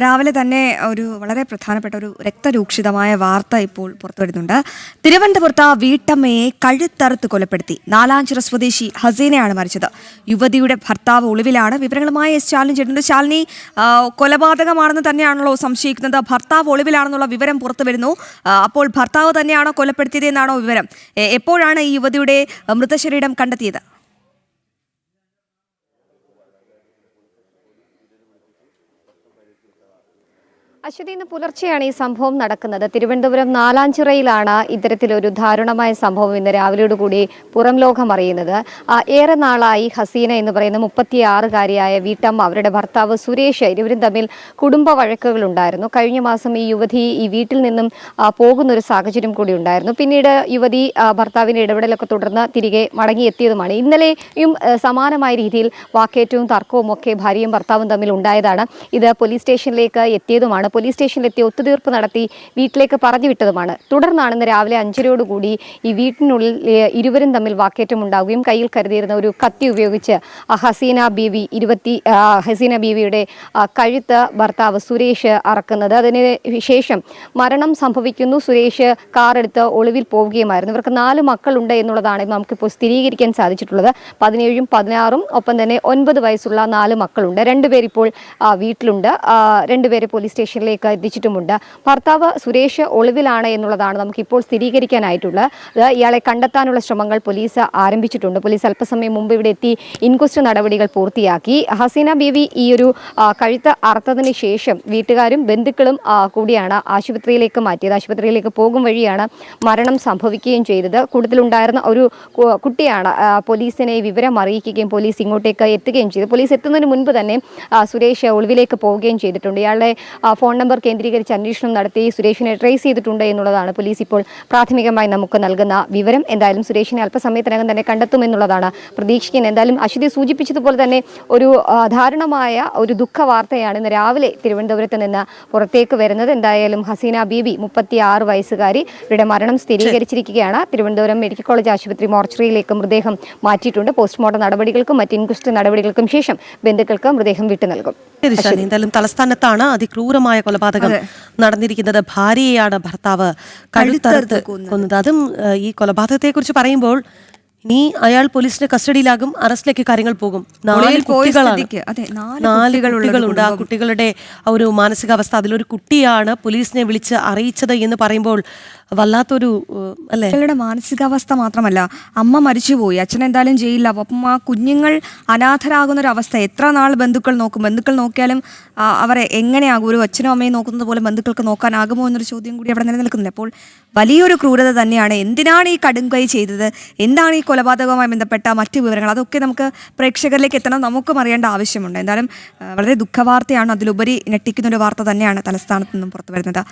രാവിലെ തന്നെ ഒരു വളരെ പ്രധാനപ്പെട്ട ഒരു രക്തരൂക്ഷിതമായ വാർത്ത ഇപ്പോൾ പുറത്തുവരുന്നുണ്ട്. തിരുവനന്തപുരത്ത് വീട്ടമ്മയെ കഴുത്തറുത്ത് കൊലപ്പെടുത്തി. നാലാഞ്ചിറ സ്വദേശി ഹസീനയാണ് മരിച്ചത്. യുവതിയുടെ ഭർത്താവ് ഒളിവിലാണ്. വിവരങ്ങളുമായി ശാലിനി ചേട്ടനുണ്ട്. ശാലിനി, കൊലപാതകമാണെന്ന് തന്നെയാണല്ലോ സംശയിക്കുന്നത്? ഭർത്താവ് ഒളിവിലാണെന്നുള്ള വിവരം പുറത്തു വരുന്നു. അപ്പോൾ ഭർത്താവ് തന്നെയാണോ കൊലപ്പെടുത്തിയത് എന്നാണോ വിവരം? എപ്പോഴാണ് ഈ യുവതിയുടെ മൃതശരീരം കണ്ടെത്തിയത്? അശ്വതി, ഇന്ന് പുലർച്ചെയാണ് ഈ സംഭവം നടക്കുന്നത്. തിരുവനന്തപുരം നാലാഞ്ചിറയിലാണ് ഇത്തരത്തിലൊരു ദാരുണമായ സംഭവം ഇന്ന് രാവിലെയോടുകൂടി പുറം ലോകം അറിയുന്നത്. ഏറെ നാളായി ഹസീന എന്ന് പറയുന്ന 36-കാരിയായ വീട്ടമ്മ, അവരുടെ ഭർത്താവ് സുരേഷ്, ഇരുവരും തമ്മിൽ കുടുംബ വഴക്കുകൾ ഉണ്ടായിരുന്നു. കഴിഞ്ഞ മാസം ഈ യുവതി ഈ വീട്ടിൽ നിന്നും പോകുന്ന ഒരു സാഹചര്യം കൂടി ഉണ്ടായിരുന്നു. പിന്നീട് യുവതി ഭർത്താവിൻ്റെ ഇടപെടലൊക്കെ തുടർന്ന് തിരികെ മടങ്ങിയെത്തിയതുമാണ്. ഇന്നലെയും സമാനമായ രീതിയിൽ വാക്കേറ്റവും തർക്കവും ഒക്കെ ഭാര്യയും ഭർത്താവും തമ്മിൽ ഉണ്ടായതാണ്. ഇത് പോലീസ് സ്റ്റേഷനിലേക്ക് എത്തിയതുമാണ്. പോലീസ് സ്റ്റേഷനിലെത്തി ഒത്തുതീർപ്പ് നടത്തി വീട്ടിലേക്ക് പറഞ്ഞു വിട്ടതുമാണ്. തുടർന്നാണ് ഇന്ന് രാവിലെ 5:30 ഈ വീട്ടിനുള്ളിൽ ഇരുവരും തമ്മിൽ വാക്കേറ്റം ഉണ്ടാവുകയും കയ്യിൽ കരുതിയിരുന്ന ഒരു കത്തി ഉപയോഗിച്ച് ഹസീന ബീവിയുടെ കഴുത്ത് ഭർത്താവ് സുരേഷ് അറക്കുന്നത്. അതിന് ശേഷം മരണം സംഭവിക്കുന്നു. സുരേഷ് കാറെടുത്ത് ഒളിവിൽ പോവുകയുമായിരുന്നു. ഇവർക്ക് 4 മക്കളുണ്ട് എന്നുള്ളതാണ് നമുക്കിപ്പോൾ സ്ഥിരീകരിക്കാൻ സാധിച്ചിട്ടുള്ളത്. 17ഉം 16ഉം ഒപ്പം തന്നെ 9 വയസ്സുള്ള 4 മക്കളുണ്ട്. 2 പേരിപ്പോൾ വീട്ടിലുണ്ട്. 2 പേരെ പോലീസ് സ്റ്റേഷനിലേക്ക് എത്തിച്ചിട്ടുമുണ്ട്. ഭർത്താവ് സുരേഷ് ഒളിവിലാണ് എന്നുള്ളതാണ് നമുക്കിപ്പോൾ സ്ഥിരീകരിക്കാനായിട്ടുള്ളത്. ഇയാളെ കണ്ടെത്താനുള്ള ശ്രമങ്ങൾ പോലീസ് ആരംഭിച്ചിട്ടുണ്ട്. പോലീസ് അല്പസമയം മുമ്പ് ഇവിടെ എത്തി ഇൻക്വസ്റ്റ് നടപടികൾ പൂർത്തിയാക്കി. ഹസീന ബീവി ഈ ഒരു കഴുത്ത് അറുത്തതിന് ശേഷം വീട്ടുകാരും ബന്ധുക്കളും കൂടിയാണ് ആശുപത്രിയിലേക്ക് മാറ്റിയത്. ആശുപത്രിയിലേക്ക് പോകും വഴിയാണ് മരണം സംഭവിക്കുകയും ചെയ്തത്. കൂട്ടത്തിലുണ്ടായിരുന്ന ഒരു കുട്ടിയാണ് പോലീസിനെ വിവരം അറിയിക്കുകയും പോലീസ് ഇങ്ങോട്ടേക്ക് എത്തുകയും ചെയ്തു. പോലീസ് എത്തുന്നതിന് മുൻപ് തന്നെ സുരേഷ് ഒളിവിലേക്ക് പോവുകയും ചെയ്തിട്ടുണ്ട്. ഇയാളുടെ ഫോൺ നമ്പർ കേന്ദ്രീകരിച്ച് അന്വേഷണം നടത്തി സുരേഷിനെ ട്രേസ് ചെയ്തിട്ടുണ്ട് എന്നുള്ളതാണ് പോലീസ് ഇപ്പോൾ പ്രാഥമികമായി നമുക്ക് നൽകുന്ന വിവരം. എന്തായാലും സുരേഷിനെ അല്പസമയത്തിനകം തന്നെ കണ്ടെത്തുമെന്നുള്ളതാണ് പ്രതീക്ഷിക്കുന്നത്. എന്തായാലും അശ്വതി സൂചിപ്പിച്ചതുപോലെ തന്നെ ഒരു ദാരുണമായ ഒരു ദുഃഖ വാർത്തയാണ് ഇന്ന് രാവിലെ തിരുവനന്തപുരത്ത് നിന്ന് പുറത്തേക്ക് വരുന്നത്. എന്തായാലും ഹസീന ബീബി 36 വയസ്സുകാരി, ഇവരുടെ മരണം സ്ഥിരീകരിച്ചിരിക്കുകയാണ്. തിരുവനന്തപുരം മെഡിക്കൽ കോളേജ് ആശുപത്രി മോർച്ചറിയിലേക്ക് മൃതദേഹം മാറ്റിയിട്ടുണ്ട്. പോസ്റ്റ്മോർട്ടം നടപടികൾക്കും മറ്റ് ഇൻക്വസ്റ്റ് നടപടികൾക്കും ശേഷം ബന്ധുക്കൾക്ക് മൃതദേഹം വിട്ടു നൽകും. എന്തായാലും തലസ്ഥാനത്താണ് അതിക്രൂരമായ കൊലപാതകം നടന്നിരിക്കുന്നത്. ഭാര്യയെയാണ് ഭർത്താവ് കഴുത്തറുത്ത് കൊന്നത്. അതും ഈ കൊലപാതകത്തെ കുറിച്ച് പറയുമ്പോൾ ഇനി അയാൾ പോലീസിന്റെ കസ്റ്റഡിയിലാകും, അറസ്റ്റിലേക്ക് കാര്യങ്ങൾ പോകും. 4 കുട്ടികളുണ്ട്. ആ കുട്ടികളുടെ ഒരു മാനസികാവസ്ഥ, അതിലൊരു കുട്ടിയാണ് പോലീസിനെ വിളിച്ച് അറിയിച്ചത് എന്ന് പറയുമ്പോൾ വല്ലാത്തൊരു അല്ലേ. കുട്ടികളുടെ മാനസികാവസ്ഥ മാത്രമല്ല, അമ്മ മരിച്ചുപോയി, അച്ഛൻ എന്തായാലും ജയിലില്ല. അപ്പം ആ കുഞ്ഞുങ്ങൾ അനാഥരാകുന്നൊരവസ്ഥ എത്ര നാൾ ബന്ധുക്കൾ നോക്കും? ബന്ധുക്കൾ നോക്കിയാലും അവരെ എങ്ങനെയാകും? ഒരു അച്ഛനും അമ്മയും നോക്കുന്നത് പോലെ ബന്ധുക്കൾക്ക് നോക്കാനാകുമോ എന്നൊരു ചോദ്യം കൂടി അവിടെ നിലനിൽക്കുന്നില്ല. അപ്പോൾ വലിയൊരു ക്രൂരത തന്നെയാണ്. എന്തിനാണ് ഈ കടുംകൈ ചെയ്തത്? എന്താണ് ഈ കൊലപാതകവുമായി ബന്ധപ്പെട്ട മറ്റു വിവരങ്ങൾ? അതൊക്കെ നമുക്ക് പ്രേക്ഷകരിലേക്ക് എത്തണം, നമുക്കും അറിയേണ്ട ആവശ്യമുണ്ട്. എന്തായാലും വളരെ ദുഃഖവാർത്തയാണ്. അതിലുപരി ഞെട്ടിക്കുന്നൊരു വാർത്ത തന്നെയാണ് തലസ്ഥാനത്ത് നിന്നും പുറത്തു വരുന്നത്.